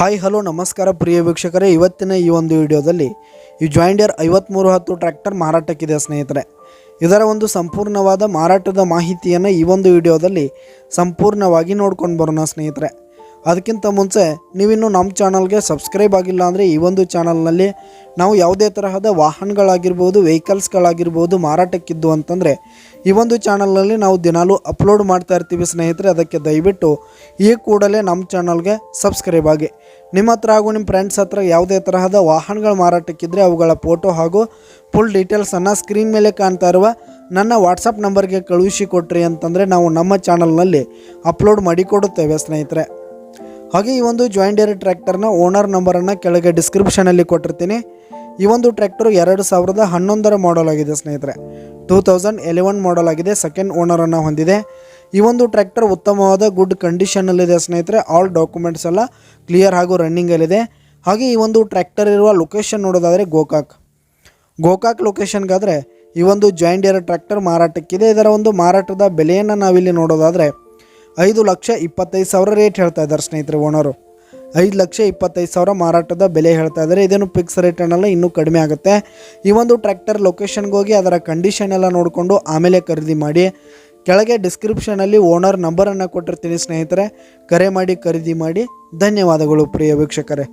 Hi hello ನಮಸ್ಕಾರ ಪ್ರಿಯ ವೀಕ್ಷಕರೇ, ಇವತ್ತಿನ ಈ ಒಂದು ವಿಡಿಯೋದಲ್ಲಿ ಈ ಜಾಯಿಂಟ್ ಡೀರ್ 5310 ಟ್ರ್ಯಾಕ್ಟರ್ ಮಾರಾಟಕ್ಕಿದೆ ಸ್ನೇಹಿತರೆ. ಇದರ ಒಂದು ಸಂಪೂರ್ಣವಾದ ಮಾರಾಟದ ಮಾಹಿತಿಯನ್ನು ಈ ಒಂದು ವಿಡಿಯೋದಲ್ಲಿ ಸಂಪೂರ್ಣವಾಗಿ ನೋಡ್ಕೊಂಡು ಬರೋಣ ಸ್ನೇಹಿತರೆ. ಅದಕ್ಕಿಂತ ಮುಂಚೆ ನೀವಿನ್ನು ನಮ್ಮ ಚಾನಲ್ಗೆ ಸಬ್ಸ್ಕ್ರೈಬ್ ಆಗಿಲ್ಲ ಅಂದರೆ ಈ ಒಂದು ಚಾನಲ್ನಲ್ಲಿ ನಾವು ಯಾವುದೇ ತರಹದ ವಾಹನಗಳಾಗಿರ್ಬೋದು, ವೆಹಿಕಲ್ಸ್ಗಳಾಗಿರ್ಬೋದು ಮಾರಾಟಕ್ಕಿದ್ದು ಅಂತಂದರೆ ಈ ಒಂದು ಚಾನಲ್ನಲ್ಲಿ ನಾವು ದಿನಾಲೂ ಅಪ್ಲೋಡ್ ಮಾಡ್ತಾ ಇರ್ತೀವಿ ಸ್ನೇಹಿತರೆ. ಅದಕ್ಕೆ ದಯವಿಟ್ಟು ಈ ಕೂಡಲೇ ನಮ್ಮ ಚಾನಲ್ಗೆ ಸಬ್ಸ್ಕ್ರೈಬ್ ಆಗಿ. ನಿಮ್ಮ ಹತ್ರ ಹಾಗೂ ನಿಮ್ಮ ಫ್ರೆಂಡ್ಸ್ ಹತ್ರ ಯಾವುದೇ ತರಹದ ವಾಹನಗಳು ಮಾರಾಟಕ್ಕಿದ್ದರೆ ಅವುಗಳ ಫೋಟೋ ಹಾಗೂ ಫುಲ್ ಡೀಟೇಲ್ಸನ್ನು ಸ್ಕ್ರೀನ್ ಮೇಲೆ ಕಾಣ್ತಾ ಇರುವ ನನ್ನ ವಾಟ್ಸಪ್ ನಂಬರ್ಗೆ ಕಳುಹಿಸಿ ಕೊಟ್ರಿ ಅಂತಂದರೆ ನಾವು ನಮ್ಮ ಚಾನಲ್ನಲ್ಲಿ ಅಪ್ಲೋಡ್ ಮಾಡಿಕೊಡುತ್ತೇವೆ ಸ್ನೇಹಿತರೆ. ಹಾಗೆ ಈ ಒಂದು ಜಾಯಿಂಟ್ ಡೀರ್ ಟ್ರ್ಯಾಕ್ಟರ್ನ ಓನರ್ ನಂಬರನ್ನು ಕೆಳಗೆ ಡಿಸ್ಕ್ರಿಪ್ಷನಲ್ಲಿ ಕೊಟ್ಟಿರ್ತೀನಿ. ಈ ಒಂದು ಟ್ರ್ಯಾಕ್ಟರ್ 2011 ಮಾಡಲ್ ಆಗಿದೆ ಸ್ನೇಹಿತರೆ. 2011 ಮಾಡಲ್ ಆಗಿದೆ. ಸೆಕೆಂಡ್ ಓನರನ್ನು ಹೊಂದಿದೆ. ಈ ಒಂದು ಟ್ರ್ಯಾಕ್ಟರ್ ಉತ್ತಮವಾದ ಗುಡ್ ಕಂಡೀಷನಲ್ಲಿದೆ ಸ್ನೇಹಿತರೆ. ಆಲ್ ಡಾಕ್ಯುಮೆಂಟ್ಸ್ ಎಲ್ಲ ಕ್ಲಿಯರ್ ಹಾಗೂ ರನ್ನಿಂಗಲ್ಲಿದೆ. ಹಾಗೆ ಈ ಒಂದು ಟ್ರ್ಯಾಕ್ಟರ್ ಇರುವ ಲೊಕೇಶನ್ ನೋಡೋದಾದರೆ ಗೋಕಾಕ್ ಲೊಕೇಶನ್ಗಾದರೆ ಈ ಒಂದು ಜಾಯಿಂಟ್ ಡೀರ್ ಟ್ರ್ಯಾಕ್ಟರ್ ಮಾರಾಟಕ್ಕಿದೆ. ಇದರ ಒಂದು ಮಾರಾಟದ ಬೆಲೆಯನ್ನು ನಾವಿಲ್ಲಿ ನೋಡೋದಾದರೆ 5,25,000 ರೇಟ್ ಹೇಳ್ತಾ ಇದ್ದಾರೆ ಸ್ನೇಹಿತರೆ. ಓನರು 5,25,000 ಮಾರಾಟದ ಬೆಲೆ ಹೇಳ್ತಾ ಇದ್ದಾರೆ. ಇದೇನು ಫಿಕ್ಸ್ ರೇಟ್ ಅನ್ನಲ್ಲ, ಇನ್ನೂ ಕಡಿಮೆ ಆಗುತ್ತೆ. ಈ ಒಂದು ಟ್ರ್ಯಾಕ್ಟರ್ ಲೊಕೇಶನ್ಗೆ ಹೋಗಿ ಅದರ ಕಂಡೀಷನ್ ಎಲ್ಲ ನೋಡಿಕೊಂಡು ಆಮೇಲೆ ಖರೀದಿ ಮಾಡಿ. ಕೆಳಗೆ ಡಿಸ್ಕ್ರಿಪ್ಷನಲ್ಲಿ ಓನರ್ ನಂಬರನ್ನು ಕೊಟ್ಟಿರ್ತೀನಿ ಸ್ನೇಹಿತರೆ. ಕರೆ ಮಾಡಿ ಖರೀದಿ ಮಾಡಿ. ಧನ್ಯವಾದಗಳು ಪ್ರಿಯ ವೀಕ್ಷಕರೇ.